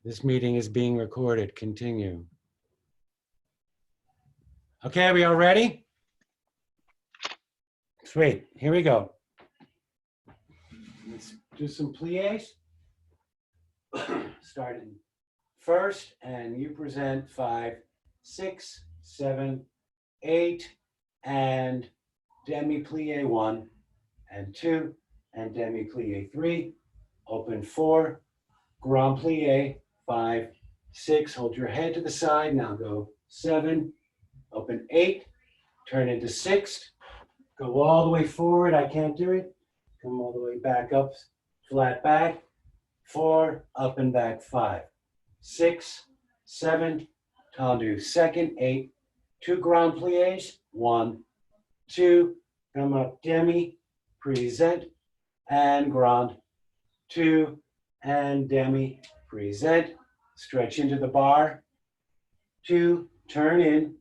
This meeting is being recorded. Continue. Okay, are we all ready? Sweet, here we go. Let's do some plies. Starting first, and you present 5, 6, 7, 8, and demi-plie 1, and 2, and demi-plie 3, open 4, grand plie 5, 6, hold your head to the side, now go 7, open 8, turn into 6, go all the way forward, I can't do it, come all the way back up, flat back, 4, up and back 5, 6, 7, tendu second, 8, 2 grand plies, 1, 2, come up demi, present, and grand, 2, and demi, present, stretch into the bar, 2, turn in,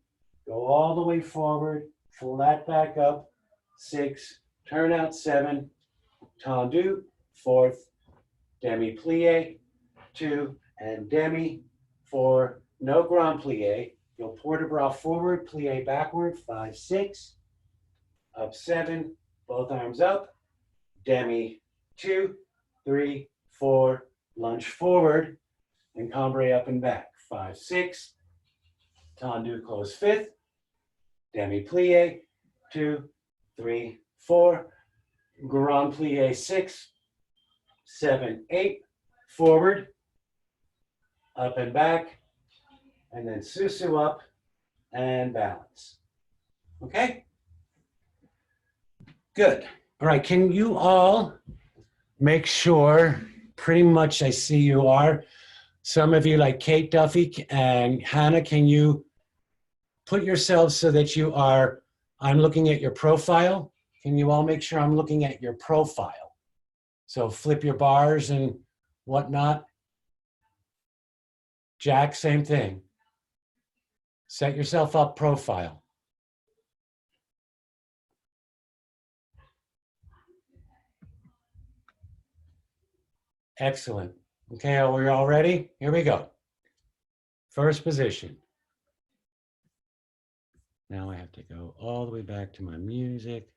go all the way forward, flat back up, 6, turn out 7, tendu, 4th, demi-plie, 2, and demi, 4, no grand plie, you'll port de bras forward, plie backward, 5, 6, up 7, both arms up, demi, 2, 3, 4, lunge forward, and cambre up and back, 5, 6, tendu close 5th, demi-plie, 2, 3, 4, grand plie 6, 7, 8, forward, up and back, and then susu up and balance. Okay? Good. All right, can you all make sure, pretty much I see you are, some of you like Kate Duffy and Hannah, can you put yourselves so that you are, I'm looking at your profile. Can you all make sure I'm looking at your profile? So flip your bars and whatnot. Jack, same thing. Set yourself up profile. Excellent. Okay, are we all ready? Here we go. First position. Now I have to go all the way back to my music.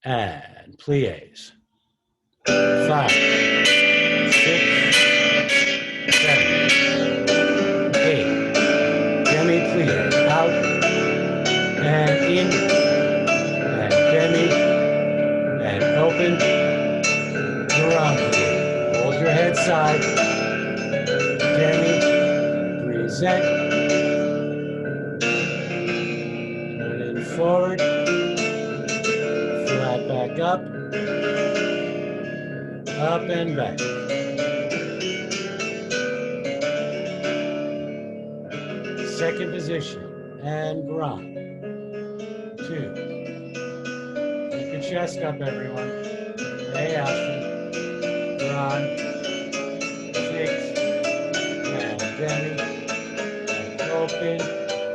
And plies. 5, 6, 7, 8. Demi-plie out and in and demi and open. Grand plie. Hold your head side. Demi, present. Turn in forward. Flat back up and back. Second position, and grand. 2. Keep your chest up, everyone. Hey, Ashton. Grand. 6, and demi, and open,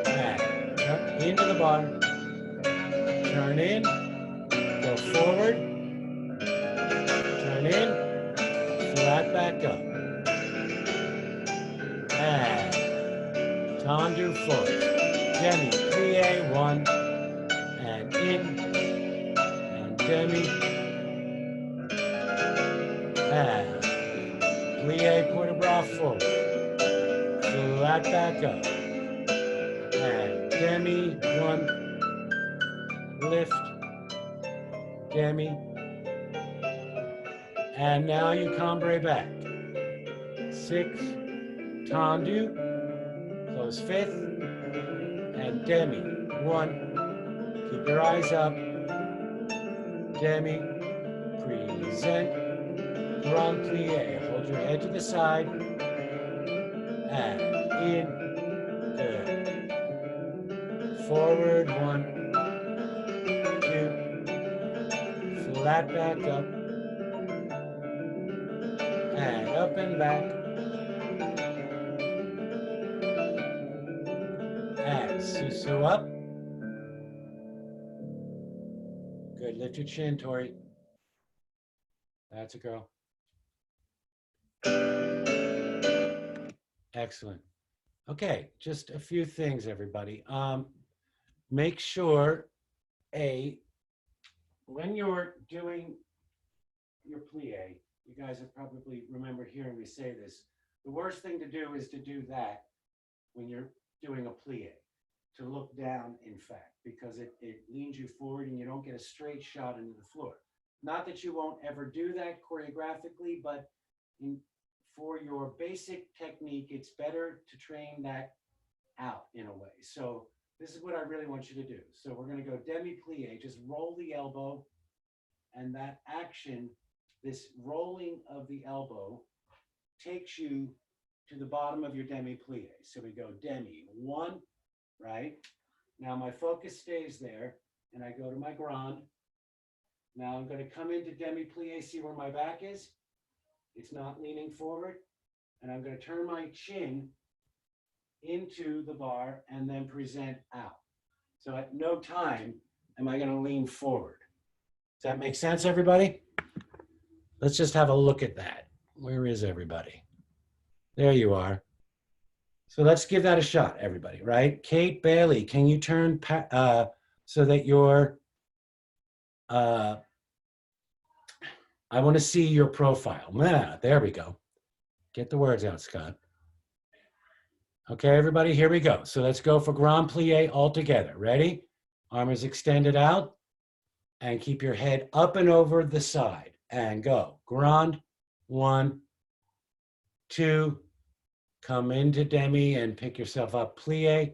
and turn into the bar. Turn in, go forward, turn in, flat back up. And tendu forward. Demi, plie 1, and in, and demi, and plie port de bras forward. Flat back up. And demi, 1, lift, demi, and now you cambre back. 6, tendu, close 5th, and demi, 1, keep your eyes up, demi, present, grand plie, hold your head to the side, and in, good, forward, 1, 2, flat back up, and up and back, and susu up, good, lift your chin, Tori, that's a girl, Excellent. Okay, just a few things, everybody. Make sure, when you're doing your plie, you guys have probably remember hearing me say this, the worst thing to do is to do that when you're doing a plie, to look down, in fact, because it leans you forward and you don't get a straight shot into the floor. Not that you won't ever do that choreographically, but for your basic technique, it's better to train that out in a way. So this is what I really want you to do. So we're going to go demi-plie, just roll the elbow, and that action, this rolling of the elbow, takes you to the bottom of your demi-plie. So we go demi, one, right? Now my focus stays there, and I go to my grand. Now I'm going to come into demi-plie, see where my back is? It's not leaning forward. And I'm going to turn my chin into the bar and then present out. So at no time am I going to lean forward. Does that make sense, everybody? Let's just have a look at that. Where is everybody? There you are. So let's give that a shot, everybody, right? Kate Bailey, can you turn so that you're, I want to see your profile. There we go. Get the words out, Scott. Okay, everybody, here we go. So let's go for grand plie all together. Ready? Arm is extended out, and keep your head up and over the side, and go. Grand, 1, 2, come into demi and pick yourself up, plie,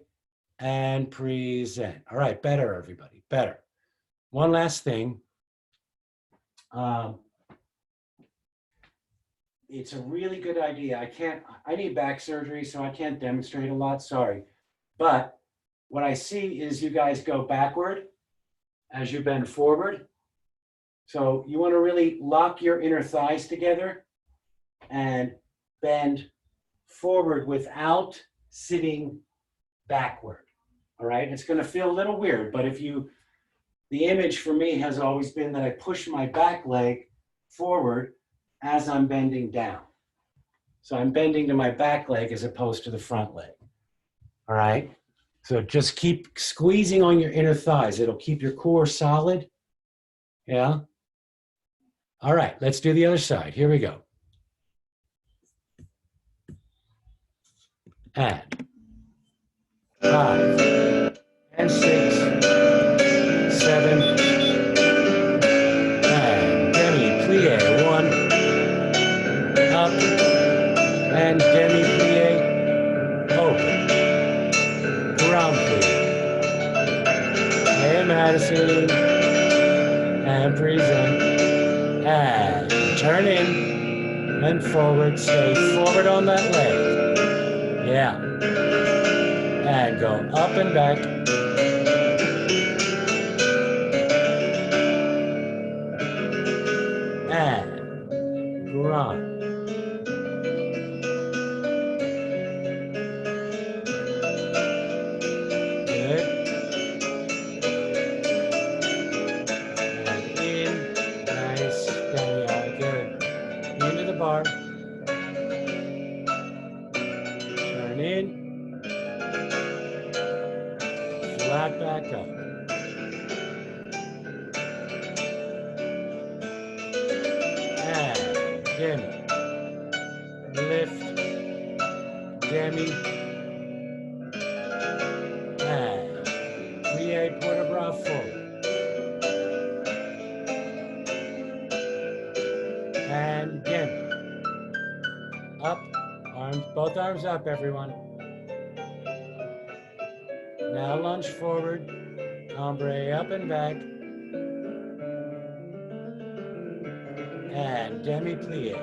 and present. All right, better, everybody, better. One last thing. It's a really good idea. I need back surgery, so I can't demonstrate a lot, sorry. But what I see is you guys go backward as you bend forward. So you want to really lock your inner thighs together and bend forward without sitting backward. All right, it's going to feel a little weird, but the image for me has always been that I push my back leg forward as I'm bending down. So I'm bending to my back leg as opposed to the front leg. All right, so just keep squeezing on your inner thighs. It'll keep your core solid. Yeah. All right, let's do the other side. Here we go. And 5 and 6, 7, and demi-plie, 1, up, and demi-plie, open, grand plie, and Madison, and present, and turn in, and forward, stay forward on that leg, yeah, and go up and back, and grand. Good. And in. Nice. Demi, good. Into the bar. Turn in. Flat back up. And demi. Lift. Demi. And plie port de bras forward. And demi. Up. Arms, both arms up, everyone. Now lunge forward. Ombre up and back. And demi-plie.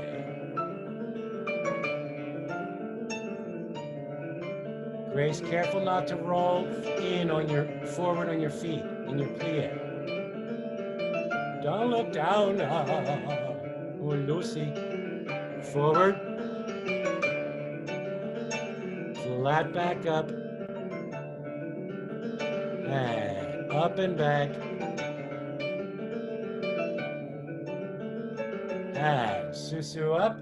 Grace, careful not to roll in on forward on your feet in your plie. Don't look down. Oh, Lucy. Forward. Flat back up. And up and back. And susu up.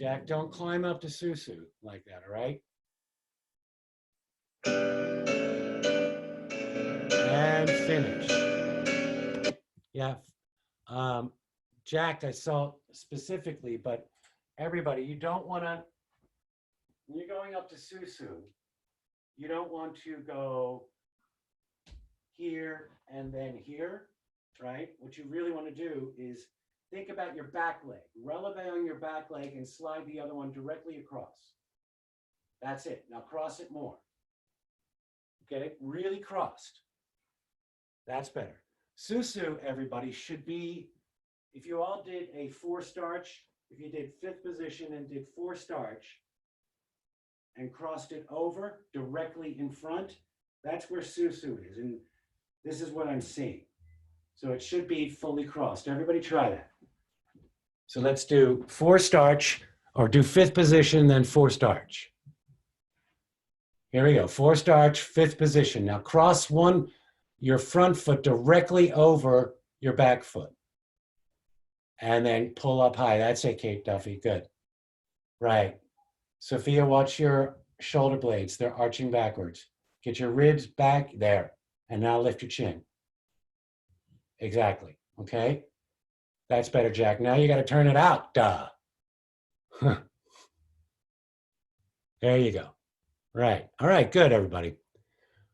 Jack, don't climb up to Susu like that, all right? And finish. Yeah. Jack, I saw specifically, but everybody, you don't want to, when you're going up to Susu, you don't want to go here and then here, right? What you really want to do is think about your back leg. Releve on your back leg and slide the other one directly across. That's it. Now cross it more. Get it really crossed. That's better. Susu, everybody, should be, if you all did a 4-starch, if you did 5th position and did 4-starch and crossed it over directly in front, that's where Susu is. And this is what I'm seeing. So it should be fully crossed. Everybody try that. So let's do 4-starch, or do 5th position, then 4-starch. Here we go, 4-starch, 5th position. Now cross your front foot directly over your back foot. And then pull up high. That's it, Kate Duffy, good. Right. Sophia, watch your shoulder blades. They're arching backwards. Get your ribs back there. And now lift your chin. Exactly, okay? That's better, Jack. Now you got to turn it out, duh. There you go. Right. All right, good, everybody.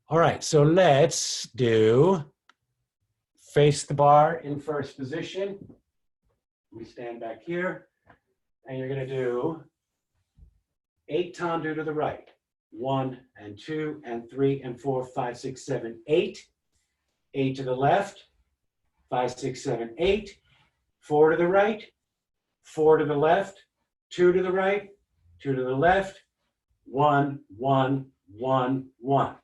All right, so let's do face the bar in 1st position. We stand back here, and you're going to do 8 tendu to the right. 1 and 2 and 3 and 4, 5, 6, 7, 8. 8 to the left. 5, 6, 7, 8. 4 to the right. 4 to the left. 2 to the right. 2 to the left. 1, 1, 1, 1.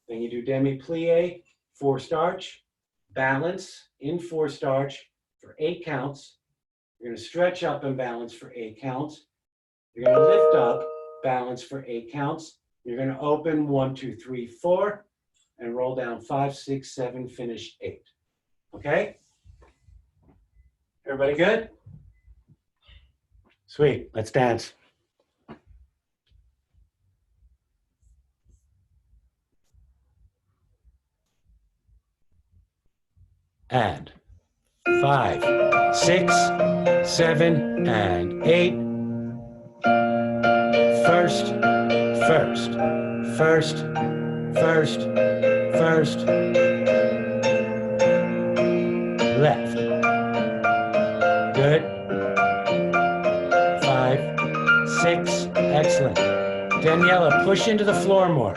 Then you do demi-plie, 4-starch, balance in 4-starch for 8 counts. You're going to stretch up and balance for 8 counts. You're going to lift up, balance for 8 counts. You're going to open 1, 2, 3, 4, and roll down 5, 6, 7, finish 8. Okay? Everybody good? Sweet. Let's dance. And 5, 6, 7, and 8. First, first, first, first, first. Left. Good. 5, 6, excellent. Daniela, push into the floor more.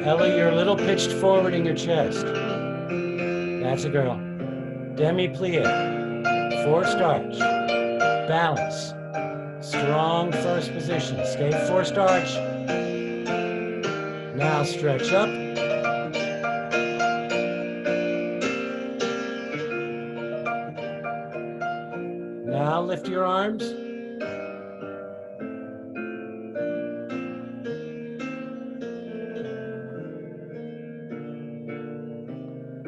Ella, you're a little pitched forward in your chest. That's a girl. Demi-plie, 4-starch, balance, strong 1st position. Stay 4-starch. Now stretch up. Now lift your arms.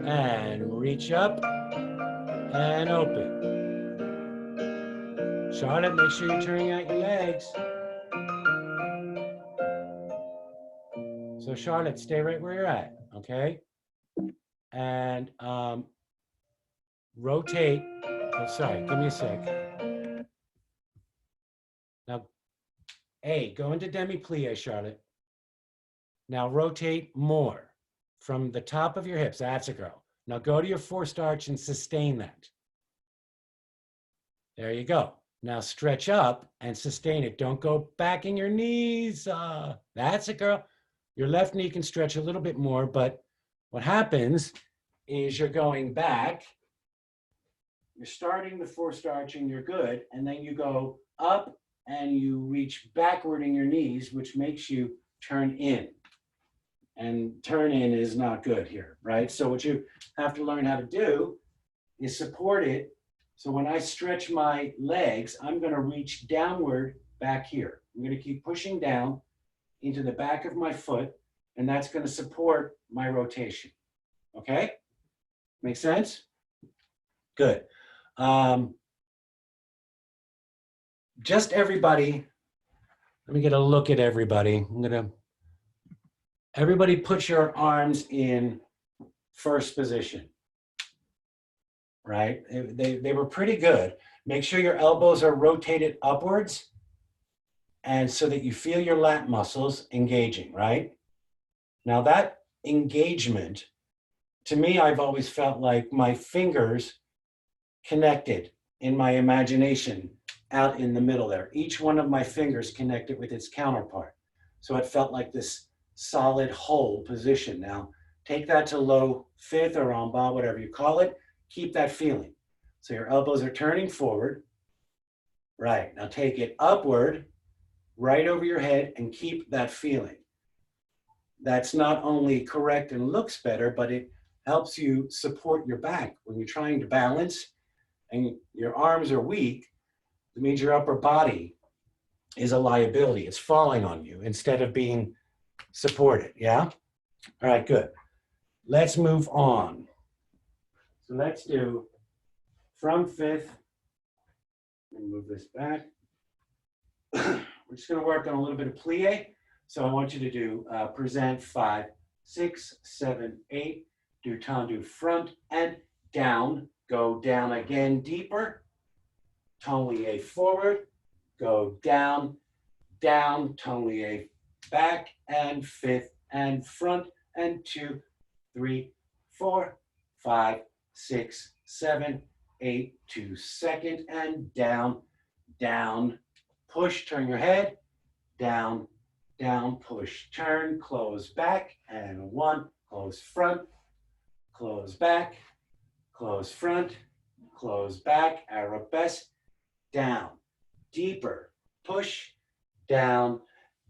And reach up and open. Charlotte, make sure you're turning out your legs. So Charlotte, stay right where you're at, okay? And rotate. Oh, sorry, give me a sec. Now, go into demi-plie, Charlotte. Now rotate more from the top of your hips. That's a girl. Now go to your 4-starch and sustain that. There you go. Now stretch up and sustain it. Don't go back in your knees. That's a girl. Your left knee can stretch a little bit more, but what happens is you're going back. You're starting the 4-starch and you're good. And then you go up and you reach backward in your knees, which makes you turn in. And turn in is not good here, right? So what you have to learn how to do is support it. So when I stretch my legs, I'm going to reach downward back here. I'm going to keep pushing down into the back of my foot, and that's going to support my rotation. Okay? Make sense? Good. Just everybody, let me get a look at everybody. Everybody put your arms in first position, right? They were pretty good. Make sure your elbows are rotated upwards and so that you feel your lat muscles engaging, right? Now that engagement, to me, I've always felt like my fingers connected in my imagination out in the middle there. Each one of my fingers connected with its counterpart. So it felt like this solid whole position. Now, take that to low fifth or en bas, whatever you call it. Keep that feeling. So your elbows are turning forward. Right, now take it upward, right over your head, and keep that feeling. That's not only correct and looks better, but it helps you support your back when you're trying to balance and your arms are weak. It means your upper body is a liability. It's falling on you instead of being supported, yeah? All right, good. Let's move on. So let's do from fifth. Let me move this back. We're just going to work on a little bit of plie. So I want you to do present 5, 6, 7, 8. Do tendu front and down. Go down again deeper. Tendu forward. Go down, down. Tendu back and fifth and front and 2, 3, 4, 5, 6, 7, 8 to second and down, down, push, turn your head, down, down, push, turn, close back, and 1, close front, close back, close front, close back, arabesque, down, deeper, push, down,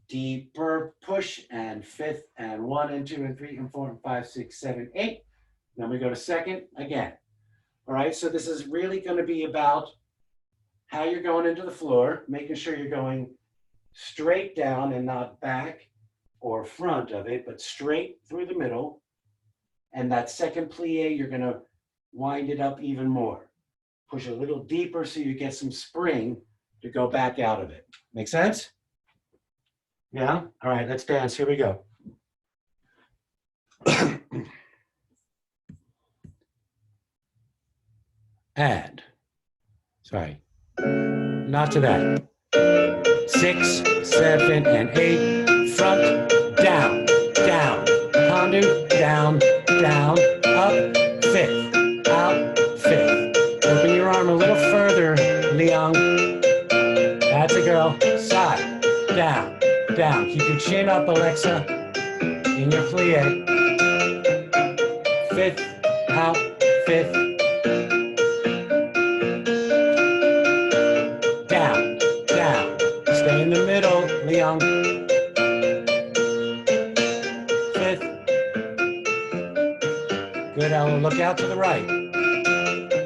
deeper, push, and fifth, and 1 and 2 and 3 and 4 and 5, 6, 7, 8. Then we go to second again. All right, so this is really going to be about how you're going into the floor, making sure you're going straight down and not back or front of it, but straight through the middle. And that second plie, you're going to wind it up even more. Push a little deeper so you get some spring to go back out of it. Make sense? Yeah? All right, let's dance. Here we go. And, sorry, not to that. 6, 7, and 8, front, down, down, tendu, down, down, up, fifth, out, fifth. Open your arm a little further, Leon. That's a girl. Side, down, down. Keep your chin up, Alexa, in your plie. Fifth, out, fifth. Down, down. Stay in the middle, Leon. Fifth. Good, Ella. Look out to the right.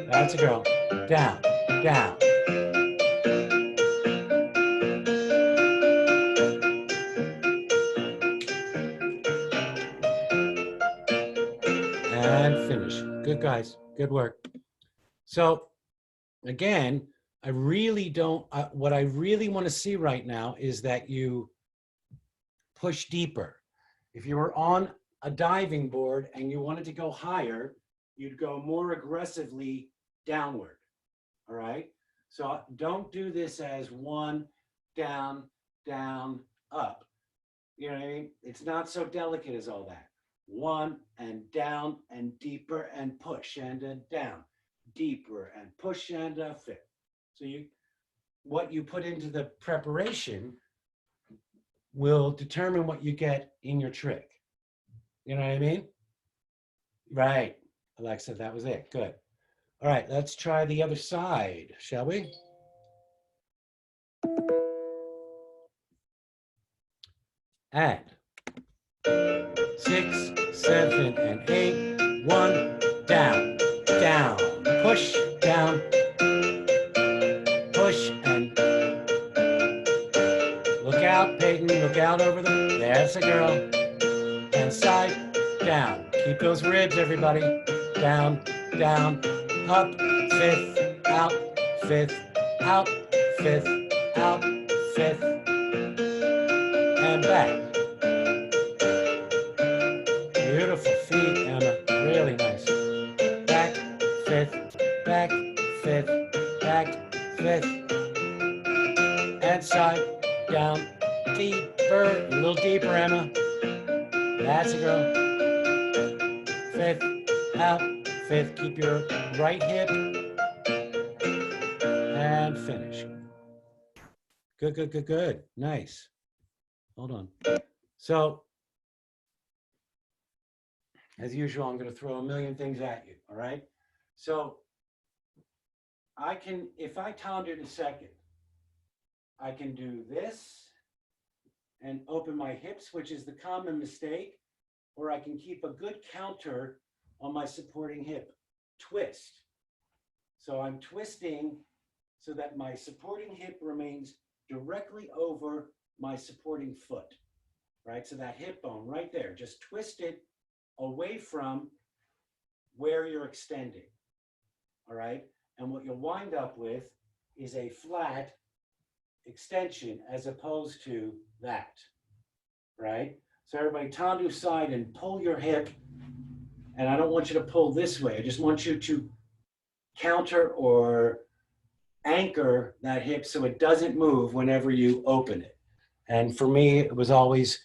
That's a girl. Down, down. And finish. Good, guys. Good work. So, again, I really don't, what I really want to see right now is that you push deeper. If you were on a diving board and you wanted to go higher, you'd go more aggressively downward, all right? So don't do this as 1, down, down, up. You know what I mean? It's not so delicate as all that. 1 and down and deeper and push and down, deeper and push and fit. So what you put into the preparation will determine what you get in your trick. You know what I mean? Right, Alexa, that was it. Good. All right, let's try the other side, shall we? And 6, 7, and 8. 1, down, down, push, down, push, and look out. out, Peyton. Look out over the, there's a girl. And side, down. Keep those ribs, everybody. Down, down, up, fifth, out, fifth, out, fifth, out, fifth, and back. Beautiful feet, Emma. Really nice. Back, fifth, back, fifth, back, fifth, and side, down, deeper, a little deeper, Emma. That's a girl. Fifth, out, fifth. Keep your right hip and finish. Good, good, good, good. Nice. Hold on. So, as usual, I'm going to throw a million things at you, all right? So, I can, if I count it a second, I can do this and open my hips, which is the common mistake, or I can keep a good counter on my supporting hip. Twist. So I'm twisting so that my supporting hip remains directly over my supporting foot, right? So that hip bone right there, just twist it away from where you're extending, all right? And what you'll wind up with is a flat extension as opposed to that, right? So everybody, tendu side and pull your hip. And I don't want you to pull this way. I just want you to counter or anchor that hip so it doesn't move whenever you open it. And for me, it was always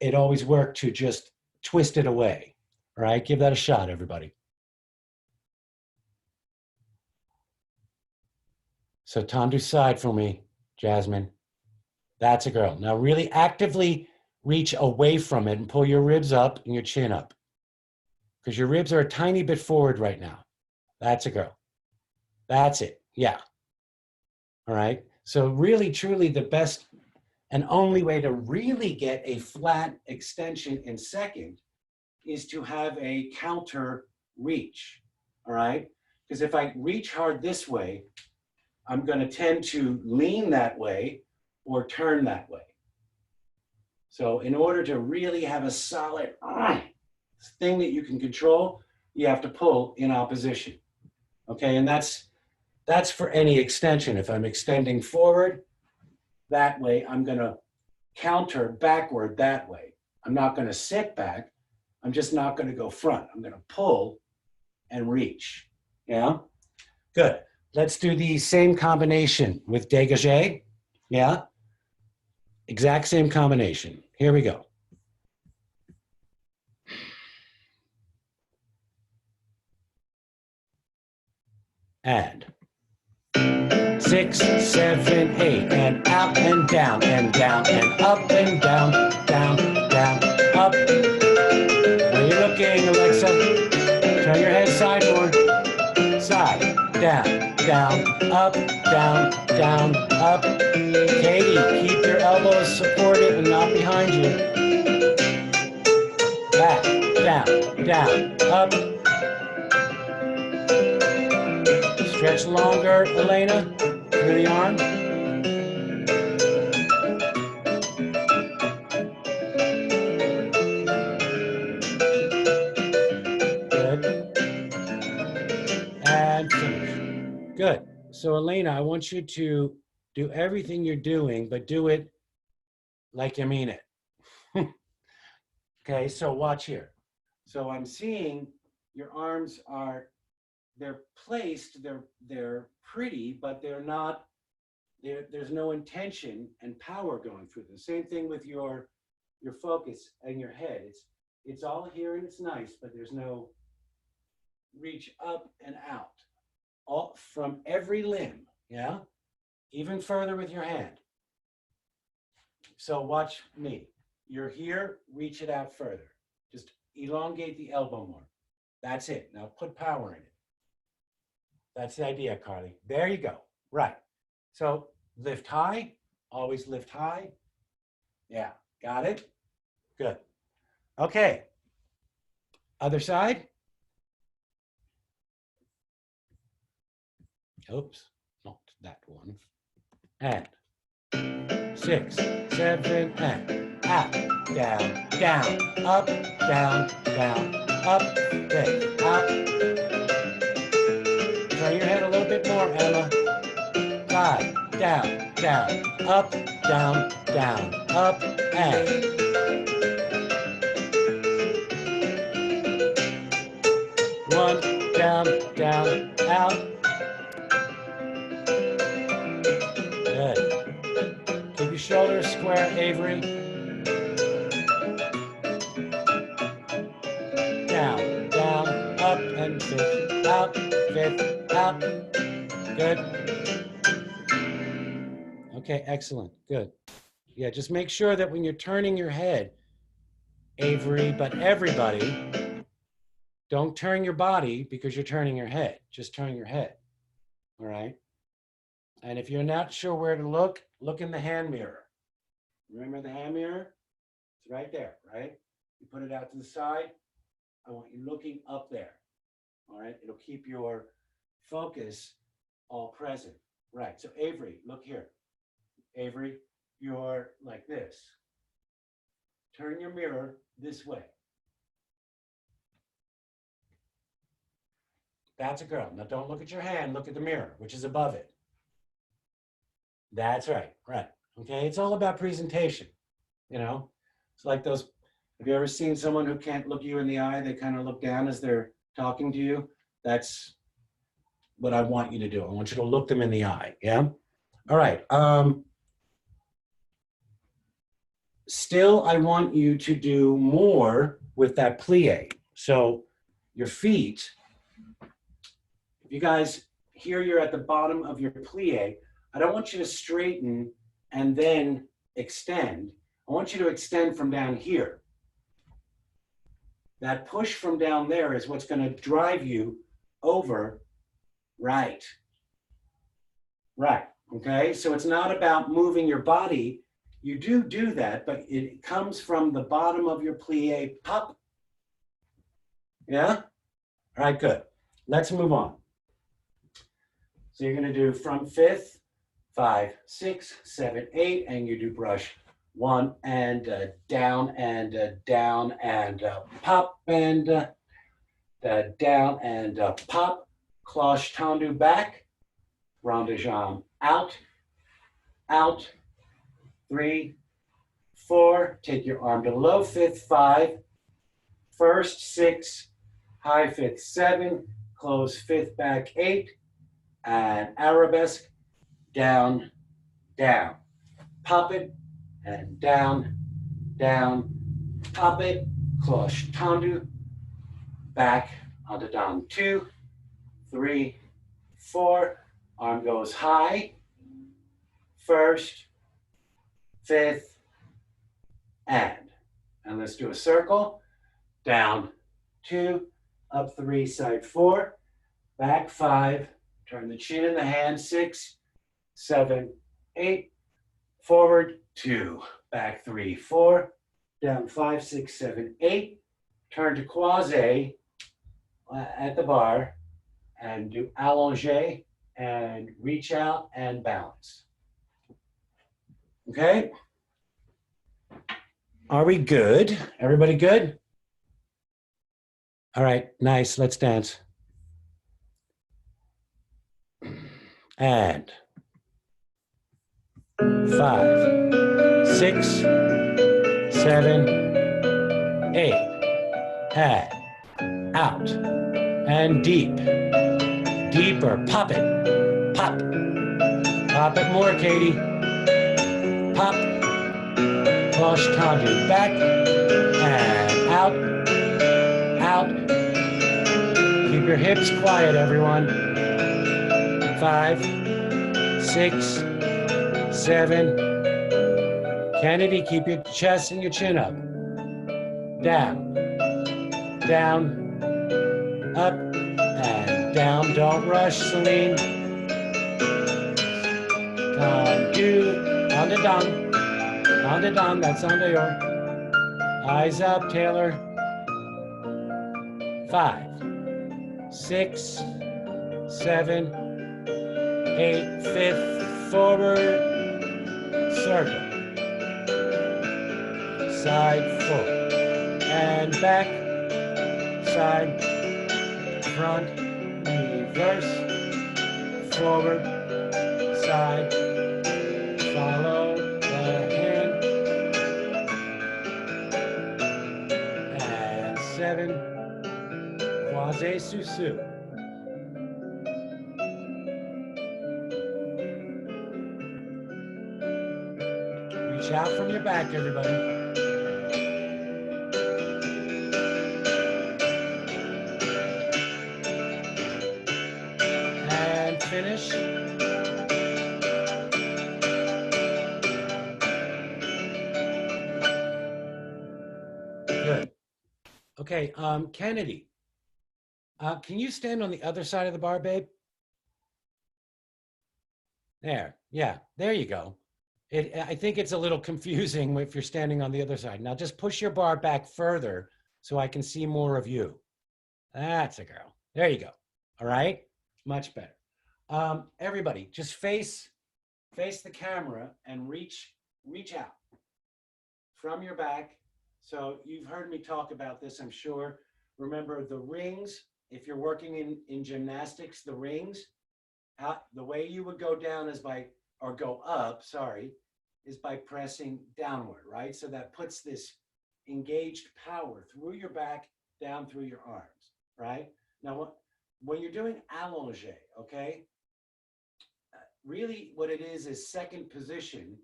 it always worked to just twist it away, all right? Give that a shot, everybody. So tendu side for me, Jasmine. That's a girl. Now really actively reach away from it and pull your ribs up and your chin up, because your ribs are a tiny bit forward right now. That's a girl. That's it. Yeah. All right. So really, truly the best and only way to really get a flat extension in second is to have a counter reach. All right. Because if I reach hard this way, I'm going to tend to lean that way or turn that way. So in order to really have a solid thing that you can control, you have to pull in opposition. Okay, and that's for any extension. If I'm extending forward that way, I'm going to counter backward that way. I'm not going to sit back. I'm just not going to go front. I'm going to pull and reach. Yeah, good. Let's do the same combination with dégagé. Yeah, exact same combination. Here we go. And 6, 7, 8, and out and down and up and down, up. Where are you looking, Alexa? Turn your head sideward. Side, down, up, down, up. Katie, keep your elbows supported and not behind you. Back, down, up. Stretch longer, Elena, through the arm. Good. And finish. Good. So Elena, I want you to do everything you're doing, but do it like you mean it. Okay, so watch here. So I'm seeing your arms they're placed, they're pretty, but they're not, there's no intention and power going through them. Same thing with your focus and your head. It's all here and it's nice, but there's no reach up and out. All from every limb, yeah? Even further with your hand. So watch me. You're here, reach it out further. Just elongate the elbow more. That's it. Now put power in it. That's the idea, Carly. There you go. Right. So lift high, always lift high. Yeah, got it? Good. Okay. Other side. Oops, not that one. And 6, 7, and out, down, down, up, down, down, up, fifth, out. Turn your head a little bit more, Emma. 5, down, down, up, down, down, up, and 1, down, down, out. Good. Keep your shoulders square, Avery. Down, down, up, and fifth, out, fifth, out. Good. Okay, excellent. Good. Yeah, just make sure that when you're turning your head, Avery, but everybody, don't turn your body because you're turning your head. Just turn your head. All right? And if you're not sure where to look, look in the hand mirror. Remember the hand mirror? It's right there, right? You put it out to the side. I want you looking up there. All right? It'll keep your focus all present. Right. So Avery, look here. Avery, you're like this. Turn your mirror this way. That's a girl. Now don't look at your hand, look at the mirror, which is above it. That's right, right. Okay, it's all about presentation, you know? It's like those, have you ever seen someone who can't look you in the eye? They kind of look down as they're talking to you. That's what I want you to do. I want you to look them in the eye, yeah? All right. Still, I want you to do more with that plie. So your feet, if you guys, here you're at the bottom of your plie, I don't want you to straighten and then extend. I want you to extend from down here. That push from down there is what's going to drive you over. Right. Right. Okay. So it's not about moving your body. You do that, but it comes from the bottom of your plie up. Yeah? All right, good. Let's move on. So you're going to do front fifth, 5, 6, 7, 8, and you do brush 1 and down and down and pop and down and pop. Cloche tendu back. Rond de jambe out, out. 3, 4. Take your arm to low fifth, 5. First, 6. High fifth, 7. Close fifth back, 8. And arabesque, down, down. Pop it, and down, down. Pop it, cloche tendu. Back onto down. 2, 3, 4. Arm goes high. First, fifth, and let's do a circle. Down 2, up 3, side 4, back 5, turn the chin in the hand, 6, 7, 8, forward 2, back 3, 4, down 5, 6, 7, 8, turn to croisé at the bar, and do allongé, and reach out and balance. Okay? Are we good? Everybody good? All right, nice. Let's dance. And 5, 6, 7, 8. And out. And deep. Deeper. Pop it. Pop. Pop it more, Katie. Pop. Cloche tendu. Back. And out. Out. Keep your hips quiet, everyone. 5, 6, 7. Kennedy, keep your chest and your chin up. Down. Down. Up. And down. Don't rush, Celine. Tendu. On the down. On the down. That's on the your. Eyes up, Taylor. 5, 6, 7, 8. Fifth, forward, circle. side, forward, and back, side, front, reverse, forward, side, follow the hand, and 7, croisé sous-sus. Reach out from your back, everybody. And finish. Good. Okay, Kennedy, can you stand on the other side of the bar, babe? There, yeah, there you go. I think it's a little confusing if you're standing on the other side. Now just push your bar back further so I can see more of you. That's a girl. There you go. All right, much better. Everybody, just face the camera and reach out from your back. So you've heard me talk about this, I'm sure. Remember the rings, if you're working in gymnastics, the rings, the way you would go down is go up, sorry, is by pressing downward, right? So that puts this engaged power through your back, down through your arms, right? Now, when you're doing allongé, okay, really what it is second position,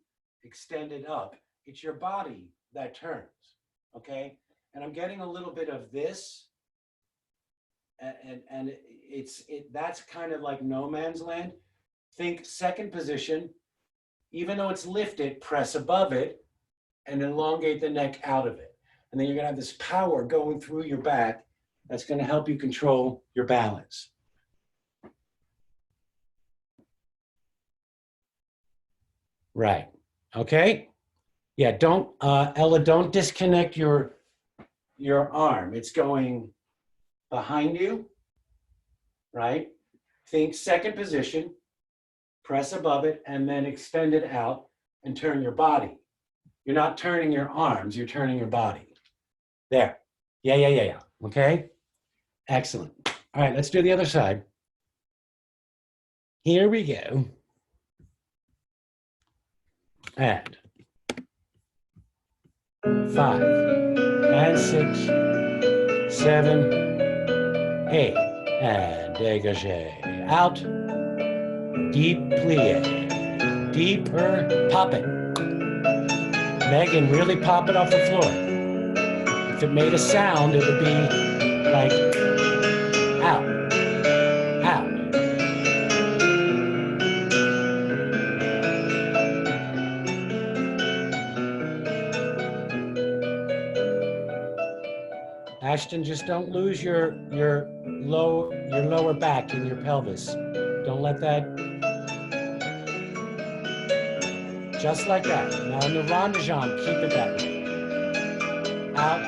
extended up. It's your body that turns, okay? And I'm getting a little bit of this, and that's kind of like no man's land. Think second position, even though it's lifted, press above it and elongate the neck out of it. And then you're gonna have this power going through your back that's gonna help you control your balance. Right, okay? Yeah, don't, Ella, don't disconnect your arm. It's going behind you, right? Think second position, press above it, and then extend it out and turn your body. You're not turning your arms, you're turning your body. There. Yeah. Okay? Excellent. All right, let's do the other side. Here we go. And 5, and 6, 7, 8, and dégagé. Out. Deep plie. Deeper. Pop it. Megan, really pop it off the floor. If it made a sound, it would be like out, out. Ashton, just don't lose your lower back and your pelvis. Don't let that. Just like that. Now in the rondejambe, keep it that way. Out.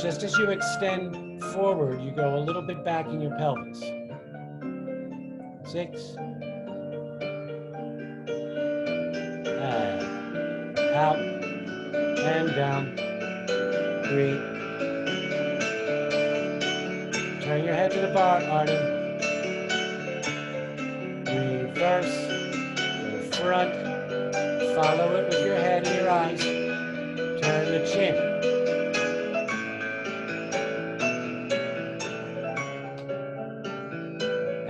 Just as you extend forward, you go a little bit back in your pelvis. 6. And out and down. 3. Turn your head to the bar, Arden. Reverse, go front, follow it with your head and your eyes. Turn the chin.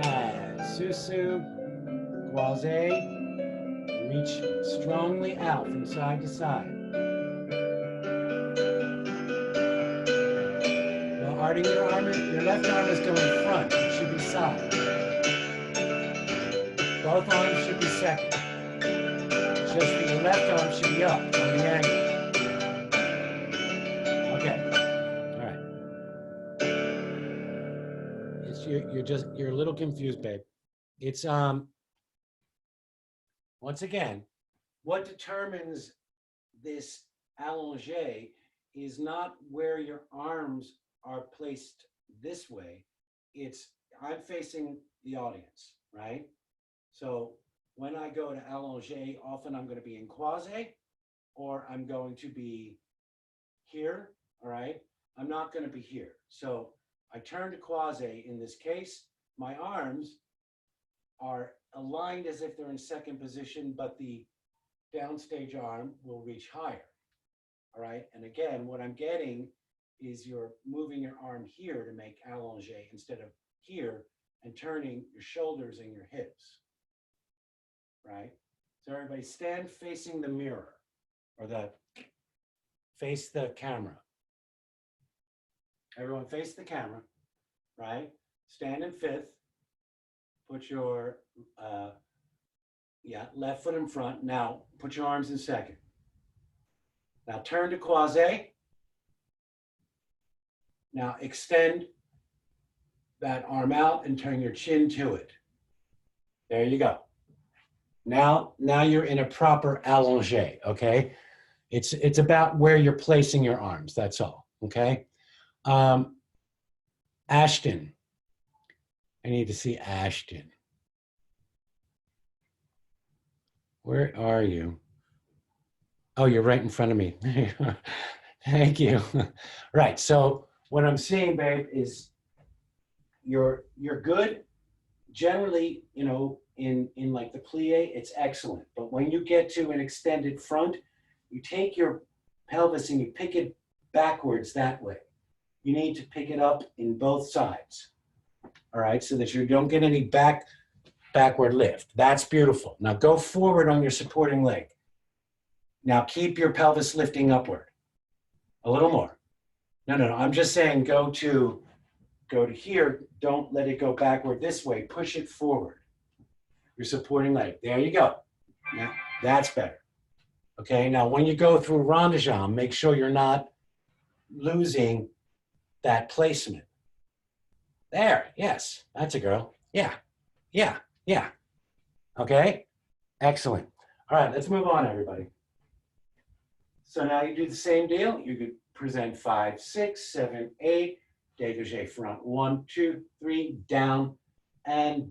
And sous-sus, croisé, reach strongly out from side to side. Well, Arden, your left arm is going front, it should be side. Both arms should be second. Just that your left arm should be up on the angle. Okay. All right. It's you're a little confused, babe. It's once again, what determines this allongé is not where your arms are placed this way. I'm facing the audience, right? So when I go to allongé, often I'm going to be in croisé, or I'm going to be here, all right? I'm not going to be here. So I turn to quasi. In this case, my arms are aligned as if they're in second position, but the downstage arm will reach higher, all right? And again, what I'm getting is you're moving your arm here to make allonge instead of here, and turning your shoulders and your hips, right? So everybody stand facing the mirror, or face the camera. Everyone face the camera, right? Stand in fifth. Put your left foot in front. Now put your arms in second. Now turn to quasi. Now extend that arm out and turn your chin to it. There you go. Now you're in a proper allongé, okay? It's about where you're placing your arms, that's all, okay? Ashton. I need to see Ashton. Where are you? Oh, you're right in front of me. Thank you. Right, so what I'm seeing, babe, is you're good. Generally, you know, in like the plie, it's excellent. But when you get to an extended front, you take your pelvis and you pick it backwards that way. You need to pick it up in both sides. All right, so that you don't get any backward lift. That's beautiful. Now go forward on your supporting leg. Now keep your pelvis lifting upward. A little more. No. I'm just saying go to here. Don't let it go backward this way. Push it forward. Your supporting leg. There you go. Now that's better. Okay, now when you go through rond de jambe, make sure you're not losing that placement. There, yes, that's a girl. Yeah. Okay, excellent. All right, let's move on, everybody. So now you do the same deal. You could present 5, 6, 7, 8, dégagé front, 1, 2, 3, down, and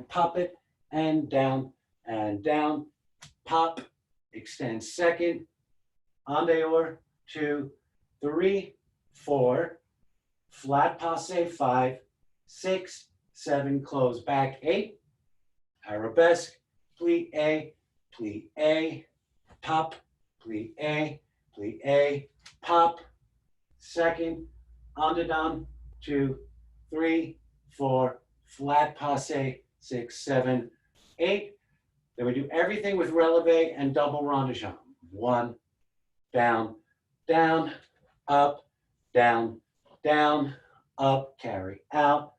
pop it, and down, pop, extend second, en dehors, 2, 3, 4, flat passe, 5, 6, 7, close back, 8, arabesque, plie, pop, plie, pop, second, en dedans, 2, 3, 4, flat passe, 6, 7, 8. Then we do everything with releve and double rond de jambe. 1, down, up, down, up, carry out,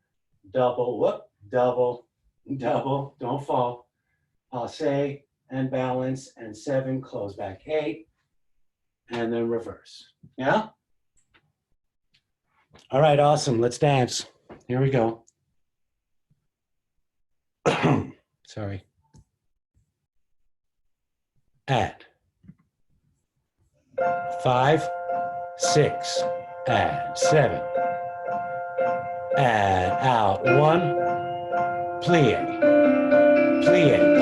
double, whoop, double, don't fall, passe and balance, and 7, close back, 8, and then reverse. Yeah? All right, awesome. Let's dance. Here we go. Sorry. Add. 5, 6, add 7. Add out 1, plie,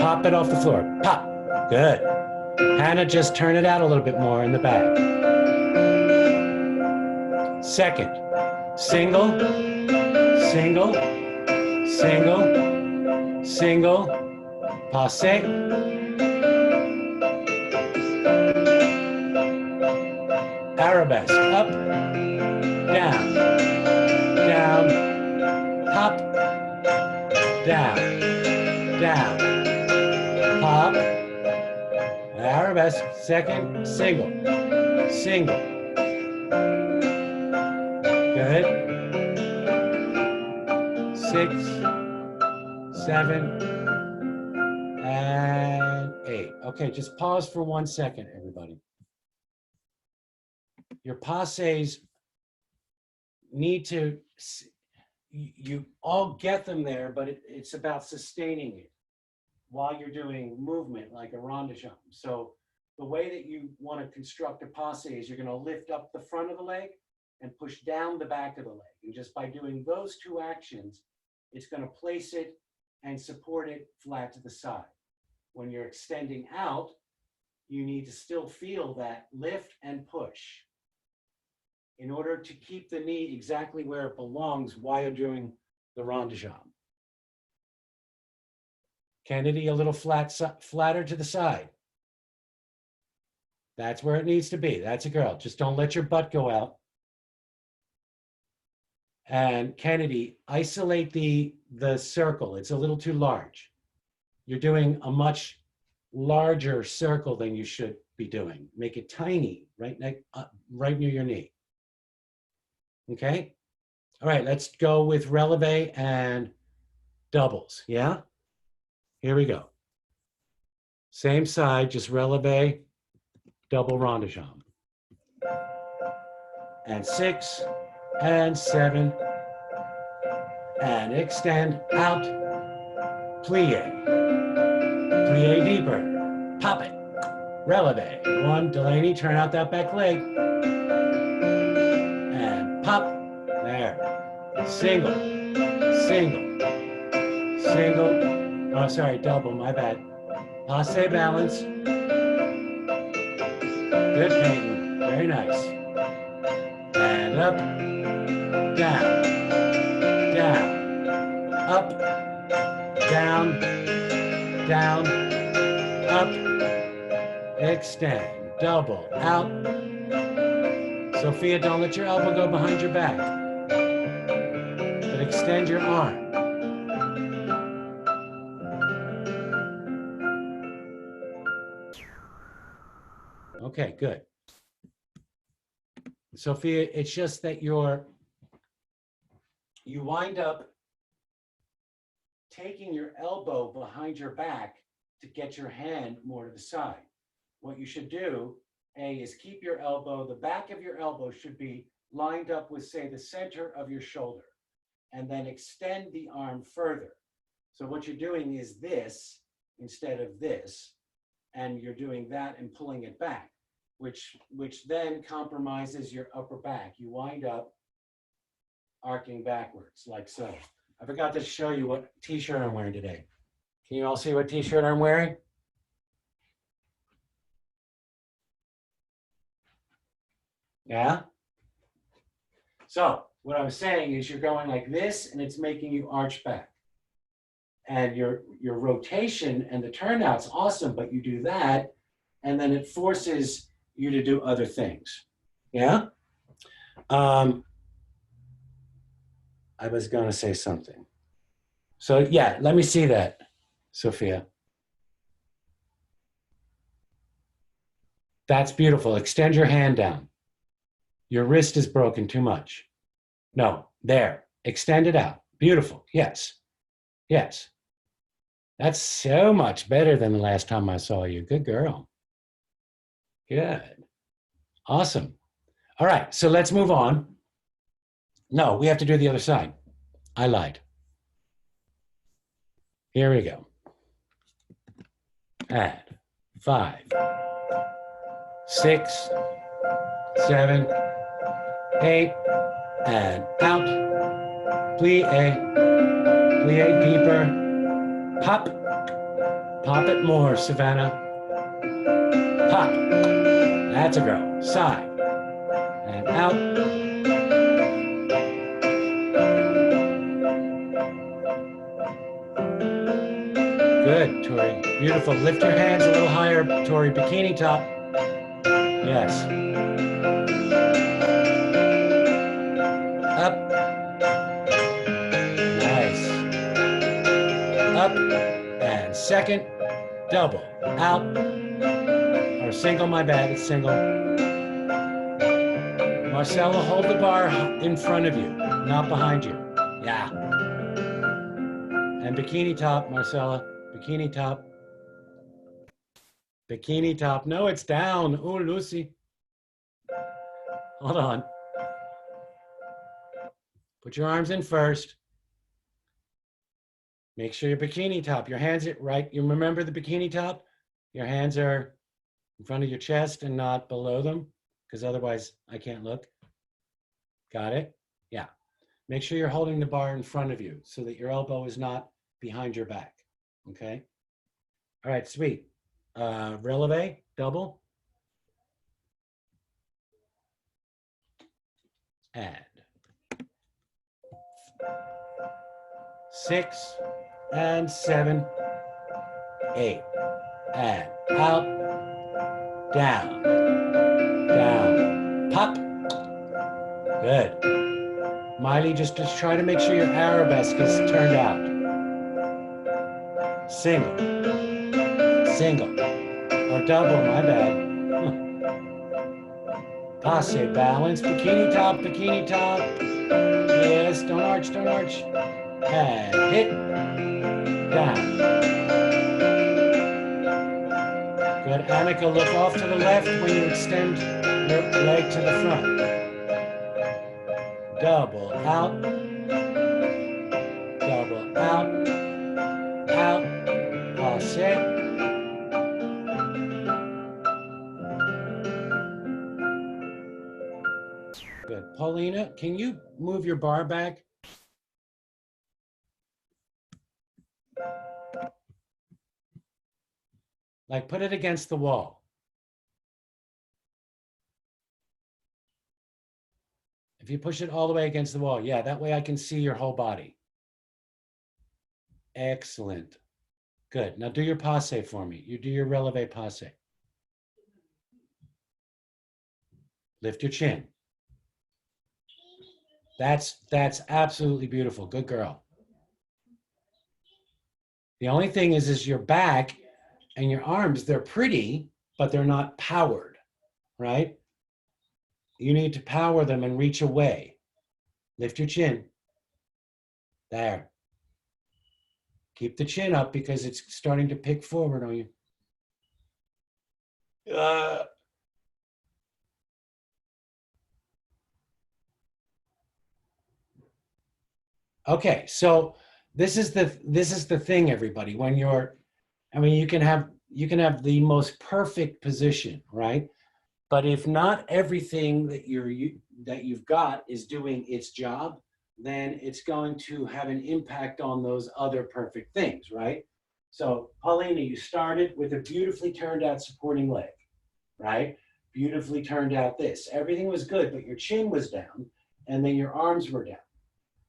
pop it off the floor, pop, good. Hannah, just turn it out a little bit more in the back. Second, single, passe, arabesque, up, down, pop, down, pop, arabesque, second, single, good, 6, 7, and 8. Okay, just pause for 1 second, everybody. Your passes need to, you all get them there, but it's about sustaining it while you're doing movement like a rond de jambe. So the way that you want to construct a passe is you're going to lift up the front of the leg and push down the back of the leg. And just by doing those 2 actions, it's going to place it and support it flat to the side. When you're extending out, you need to still feel that lift and push in order to keep the knee exactly where it belongs while you're doing the rond de jambe. Kennedy, a little flatter to the side. That's where it needs to be. That's a girl. Just don't let your butt go out. And Kennedy, isolate the circle. It's a little too large. You're doing a much larger circle than you should be doing. Make it tiny, right near your knee. Okay? All right, let's go with releve and doubles, yeah? Here we go. Same side, just releve, double rond de jambe. And 6, and 7, and extend, out, plie. Plie deeper, pop it, releve. 1, Delaney, turn out that back leg. And pop, there. Single, single, single. Oh, sorry, double, my bad. Passe balance. Good, Peyton, very nice. And up, down, down, up, down, down, up, extend, double, out. Sophia, don't let your elbow go behind your back, but extend your arm. Okay, good. Sophia, it's just that you wind up taking your elbow behind your back to get your hand more to the side. What you should do, A, is keep your elbow, the back of your elbow should be lined up with, say, the center of your shoulder, and then extend the arm further. So what you're doing is this instead of this, and you're doing that and pulling it back, which then compromises your upper back. You wind up arcing backwards, like so. I forgot to show you what t-shirt I'm wearing today. Can you all see what t-shirt I'm wearing? Yeah? So what I was saying is you're going like this and it's making you arch back. And your rotation and the turnout's awesome, but you do that and then it forces you to do other things. Yeah? I was going to say something. So yeah, let me see that, Sophia. That's beautiful. Extend your hand down. Your wrist is broken too much. No, there. Extend it out. Beautiful. Yes. Yes. That's so much better than the last time I saw you. Good girl. Good. Awesome. All right, so let's move on. No, we have to do the other side. I lied. Here we go. Add 5, 6, 7, 8, and out. Plie, plie deeper. Pop, pop it more, Savannah. Pop. That's a girl. Side and out. Good, Tori. Beautiful. Lift your hands a little higher, Tori. Bikini top. Yes. Up. Nice. Up. And second. Double. Out. Or single, my bad. It's single. Marcella, hold the bar in front of you, not behind you. Yeah. And bikini top, Marcella. Bikini top. Bikini top. No, it's down. Oh, Lucy. Hold on. Put your arms in first. Make sure your bikini top, your hands are right. You remember the bikini top? Your hands are in front of your chest and not below them, because otherwise I can't look. Got it? Yeah. Make sure you're holding the bar in front of you so that your elbow is not behind your back. Okay? All right, sweet. Releve. double, and 6 and 7, 8, and out, down, down, pop. Good. Miley, just try to make sure your arabesque is turned out. Single, single, or double, my bad. Passe, balance, bikini top. Yes, don't arch, don't arch. And hit, down. Good, Annika, look off to the left when you extend your leg to the front. Double out, double out, passe. Good. Paulina, can you move your bar back? Like put it against the wall. If you push it all the way against the wall, yeah, that way I can see your whole body. Excellent. Good. Now do your passe for me. You do your releve passe. Lift your chin. That's absolutely beautiful. Good girl. The only thing is your back and your arms, they're pretty, but they're not powered, right? You need to power them and reach away. Lift your chin. There. Keep the chin up because it's starting to pick forward on you. Okay, so this is the thing, everybody. When you're, I mean, you can have the most perfect position, right? But if not everything that you've got is doing its job, then it's going to have an impact on those other perfect things, right? So Paulina, you started with a beautifully turned out supporting leg, right? Beautifully turned out this. Everything was good, but your chin was down and then your arms were down.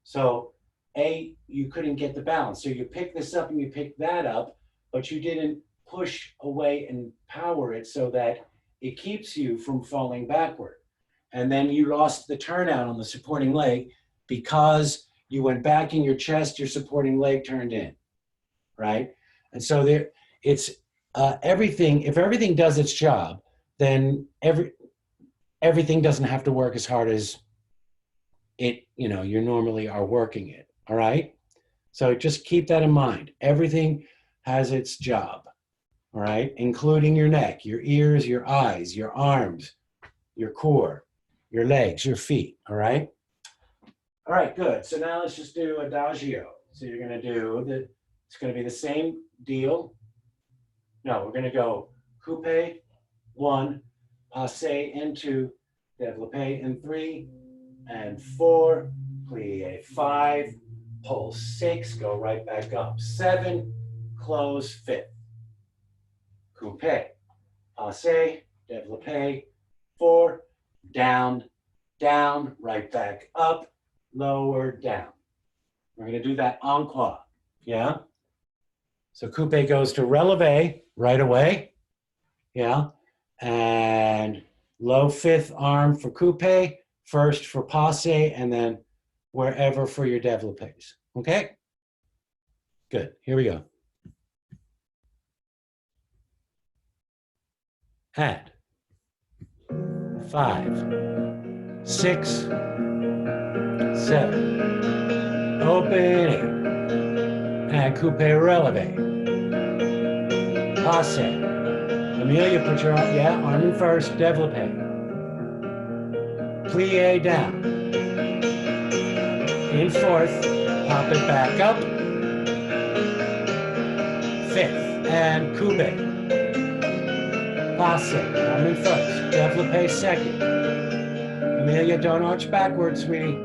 So you couldn't get the balance. So you pick this up and you pick that up, but you didn't push away and power it so that it keeps you from falling backward. And then you lost the turnout on the supporting leg because you went back in your chest, your supporting leg turned in, right? And so it's everything, if everything does its job, then everything doesn't have to work as hard as you normally are working it, all right? So just keep that in mind. Everything has its job, all right? Including your neck, your ears, your eyes, your arms, your core, your legs, your feet, all right? All right, good. So now let's just do adagio. So you're gonna do it's gonna be the same deal. No, we're gonna go coupe, 1, passe into développé in 3, and 4, plie 5, pull 6, go right back up. 7, close 5th. Coupe, passe, développé, 4, down, down, right back up, lower, down. We're going to do that encore, yeah? So coupe goes to releve right away, yeah? And low 5th arm for coupe, first for passe, and then wherever for your développés, okay? Good, here we go. Add 5, 6, 7, open, and coupe releve, passe. Amelia, put your arm in first, développé. Plie down. In 4th, pop it back up. 5th, and coupe. Passe, arm in first, développé 2nd. Amelia, don't arch backwards, sweetie.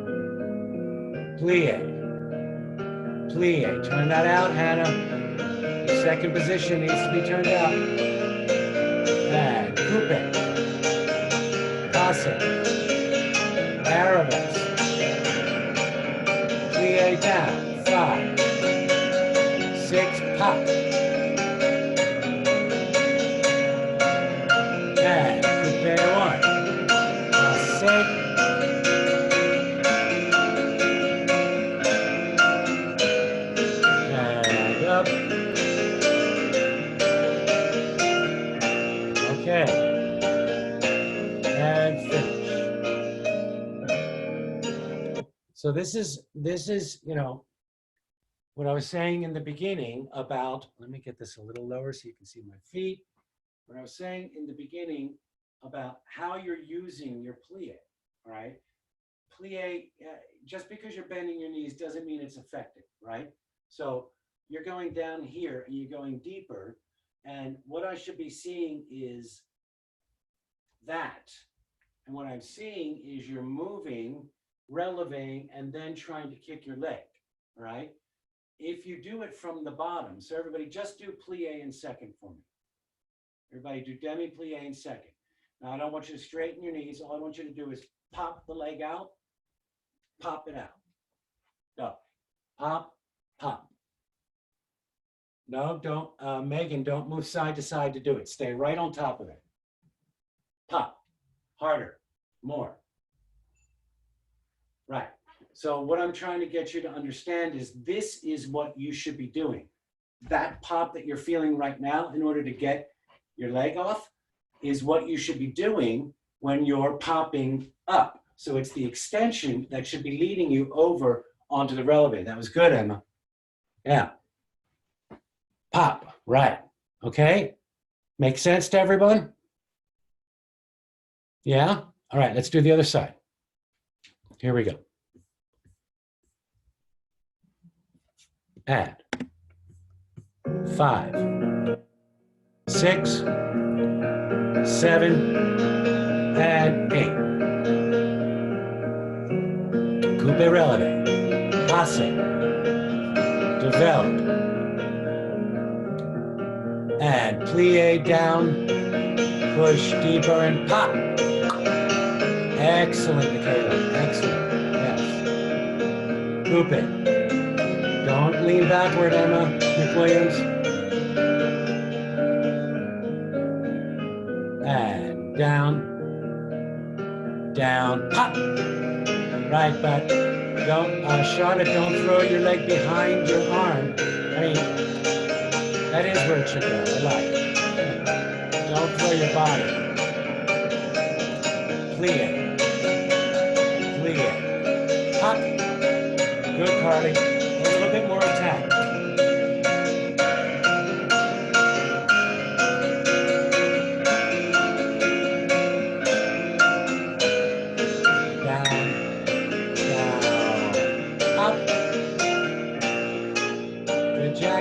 Plie. Plie, turn that out, Hannah. The 2nd position needs to be turned out. coupe, passe, arabesque, plie down, 5, 6, pop, and coupe 1, passe, and up, okay, and finish. So this is, you know, what I was saying in the beginning about, let me get this a little lower so you can see my feet. What I was saying in the beginning about how you're using your plie, all right? Plie, just because you're bending your knees doesn't mean it's effective, right? So you're going down here and you're going deeper. And what I should be seeing is that. And what I'm seeing is you're moving, relevating, and then trying to kick your leg, all right? If you do it from the bottom, so everybody just do plie in second for me. Everybody do demi plie in second. Now I don't want you to straighten your knees. All I want you to do is pop the leg out, pop it out. Go. Pop, pop. No, don't, Megan, don't move side to side to do it. Stay right on top of it. Pop, harder, more. Right. So what I'm trying to get you to understand is this is what you should be doing. That pop that you're feeling right now in order to get your leg off is what you should be doing when you're popping up. So it's the extension that should be leading you over onto the releve. That was good, Emma. Yeah. Pop, right. Okay. Make sense to everyone? Yeah? All right, let's do the other side. Here we go. Add 5, 6, 7, and 8. Coupe releve, passe, develop, and plie down, push deeper and pop. Excellent, Michaela, excellent, yes. Coupe. Don't lean backward, Emma McWilliams. And down, down, pop. Right, but don't, Charlotte, don't throw your leg behind your arm. I mean, that is where it should go, I like it. Don't throw your body. Plie, plie, pop. Good, Carly. A little bit more attack.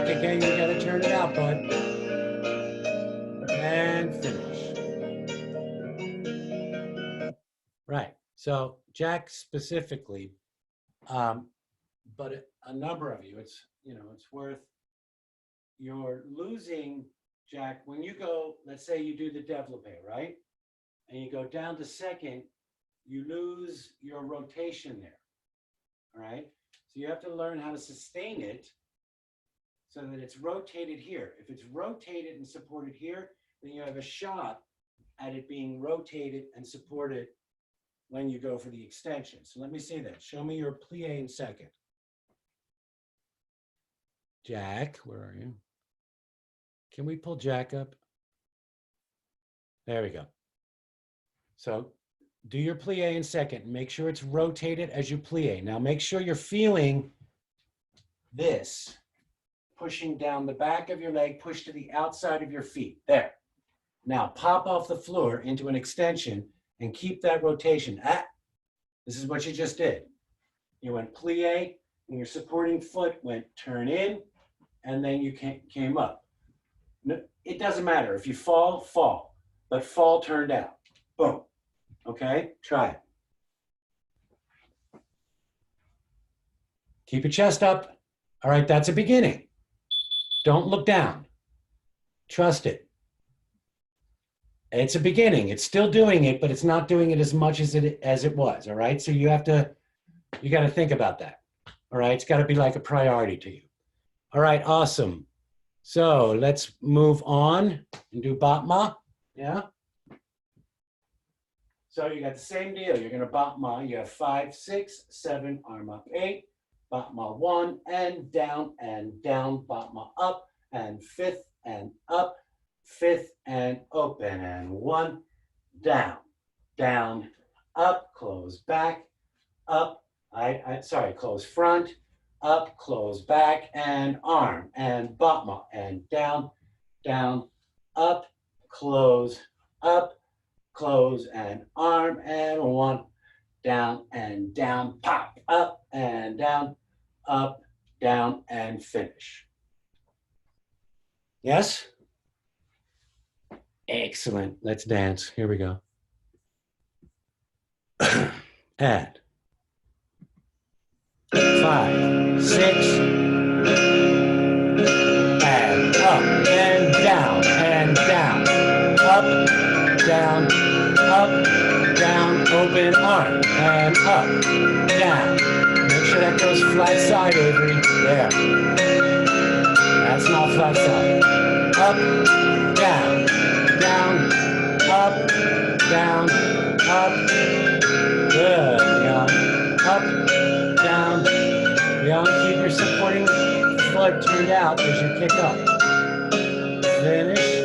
Again, you gotta turn it out, bud. And finish. Right, so Jack specifically, but a number of you, it's, you know, it's worth, you're losing, Jack, when you go, let's say you do the développé, right? And you go down to second, you lose your rotation there, all right? So you have to learn how to sustain it so that it's rotated here. If it's rotated and supported here, then you have a shot at it being rotated and supported when you go for the extension. So let me see that. Show me your plie in second. Jack, where are you? Can we pull Jack up? There we go. So do your plie in second. Make sure it's rotated as you plie. Now make sure you're feeling this. Pushing down the back of your leg, push to the outside of your feet. There. Now pop off the floor into an extension and keep that rotation. This is what you just did. You went plie, and your supporting foot went turn in, and then you came up. It doesn't matter. If you fall, fall. But fall turned out. Boom. Okay? Try it. Keep your chest up. All right, that's a beginning. Don't look down. Trust it. It's a beginning. It's still doing it, but it's not doing it as much as it was. All right. So you got to think about that. All right. It's got to be like a priority to you. All right. Awesome. So let's move on and do Batma. Yeah. So you got the same deal. You're going to Batma. You have 5, 6, 7, arm up 8, Batma 1, and down, Batma up, and 5th, and up, 5th, and open, and 1, down, down, up, close back, up, close front, up, close back, and arm, and Batma, and down, down, up, close, up, close, and arm, and 1, down, and down, pop, up, down, and finish. Yes? Excellent. Let's dance. Here we go. Add 5, 6, and up, and down, up, down, open arm, and up, down. Make sure that goes flat side, Avery. There. That's not flat side. Up, down, up, down, up. Good, young. Up, down. Young, keep your supporting foot turned out as you kick up. Finish.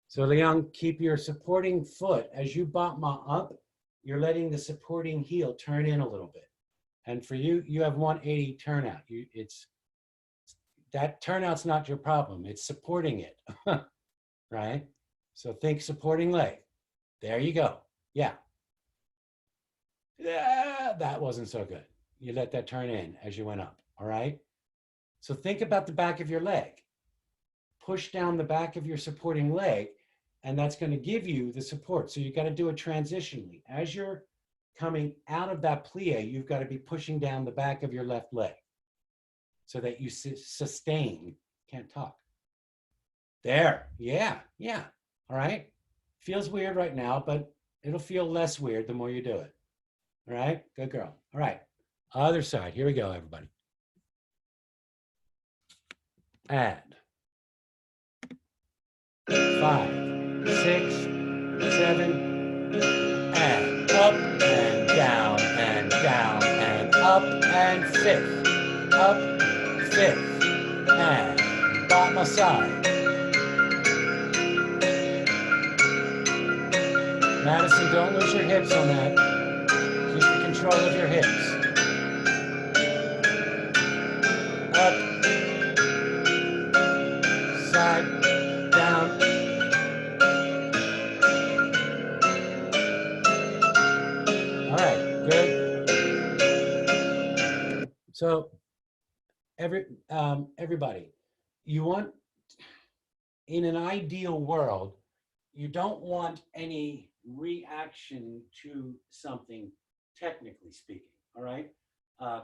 So Leon, keep your supporting foot. As you Batma up, you're letting the supporting heel turn in a little bit. And for you, you have 180 turnout. That turnout's not your problem. It's supporting it, right? So think supporting leg. There you go. Yeah. Yeah, that wasn't so good. You let that turn in as you went up, all right? So think about the back of your leg. Push down the back of your supporting leg, and that's going to give you the support. So you got to do it transitionally. As you're coming out of that plie, you've got to be pushing down the back of your left leg so that you sustain. Can't talk. There. Yeah. All right. Feels weird right now, but it'll feel less weird the more you do it. All right. Good girl. All right. Other side. Here we go, everybody. Add 5, 6, 7, and up, and down, and up, and 5th, up, 5th, and Batma side. Madison, don't lose your hips on that. Keep the control of your hips. Up, side, down. All right, good. So everybody, you want, in an ideal world, you don't want any reaction to something, technically speaking, all right?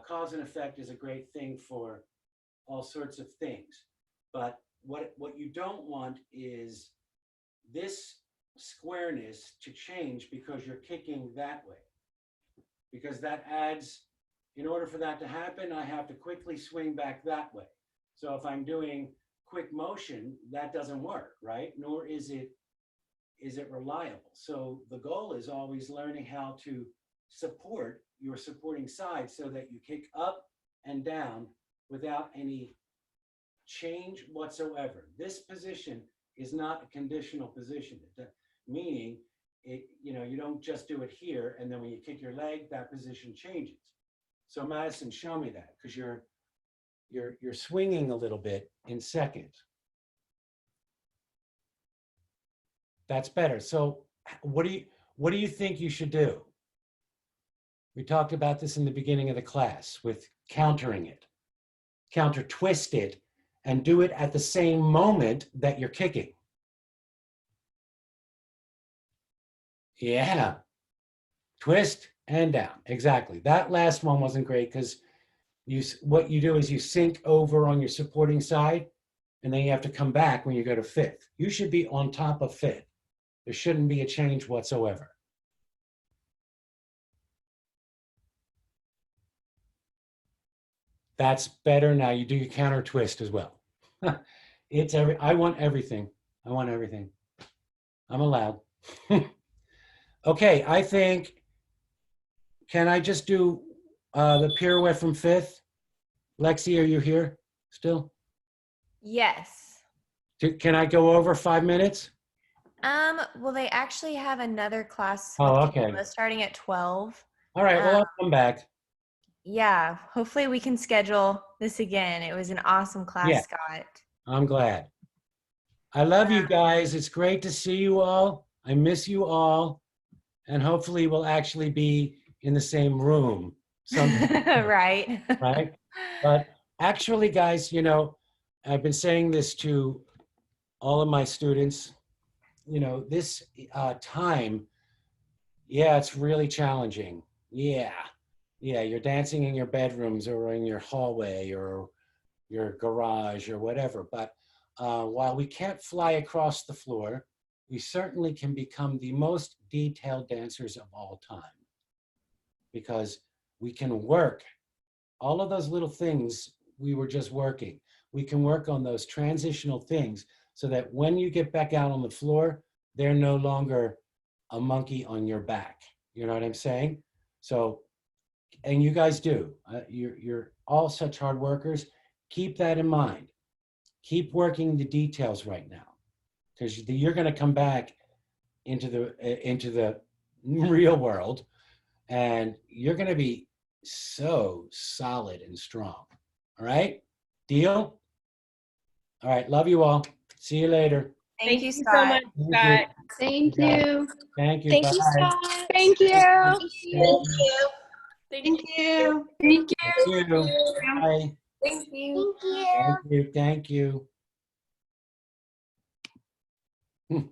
Cause and effect is a great thing for all sorts of things. But what you don't want is this squareness to change because you're kicking that way. Because that adds, in order for that to happen, I have to quickly swing back that way. So if I'm doing quick motion, that doesn't work, right? Nor is it reliable. So the goal is always learning how to support your supporting side so that you kick up and down without any change whatsoever. This position is not a conditional position, meaning you don't just do it here and then when you kick your leg, that position changes. So Madison, show me that, because you're swinging a little bit in second. That's better. So what do you think you should do? We talked about this in the beginning of the class with countering it. Counter twist it and do it at the same moment that you're kicking. Yeah. Twist and down. Exactly. That last one wasn't great because what you do is you sink over on your supporting side and then you have to come back when you go to fifth. You should be on top of fifth. There shouldn't be a change whatsoever. That's better. Now you do your counter twist as well. I want everything. I want everything. I'm allowed. Okay, I think, can I just do the pirouette from fifth? Lexi, are you here still? Yes. Can I go over 5 minutes? Well, they actually have another class Oh, with okay. Kayla starting at 12. All right, well, I'll come back. Yeah, hopefully we can schedule this again. It was an awesome class, Yeah. Scott. I'm glad. I love you guys. It's great to see you all. I miss you all. And hopefully we'll actually be in the same room someday, Right. right? But actually, guys, you know, I've been saying this to all of my students, you know, this time, yeah, it's really challenging. Yeah. Yeah, you're dancing in your bedrooms or in your hallway or your garage or whatever. But while we can't fly across the floor, we certainly can become the most detailed dancers of all time, because we can work all of those little things we were just working. We can work on those transitional things so that when you get back out on the floor, they're no longer a monkey on your back. You know what I'm saying? So, and you guys do. You're all such hard workers. Keep that in mind. Keep working the details right now, because you're going to come back into the real world, and you're going to be so solid and strong. All right? Deal? All right. Love you all. See you later. Thank you, so Scott. much, Thank Scott. Thank You got you. Thank you. Thank Bye. you, Scott. Thank you. Thank you. Thank you. Thank Thank you. Bye. Thank you. you. Thank you. Thank you.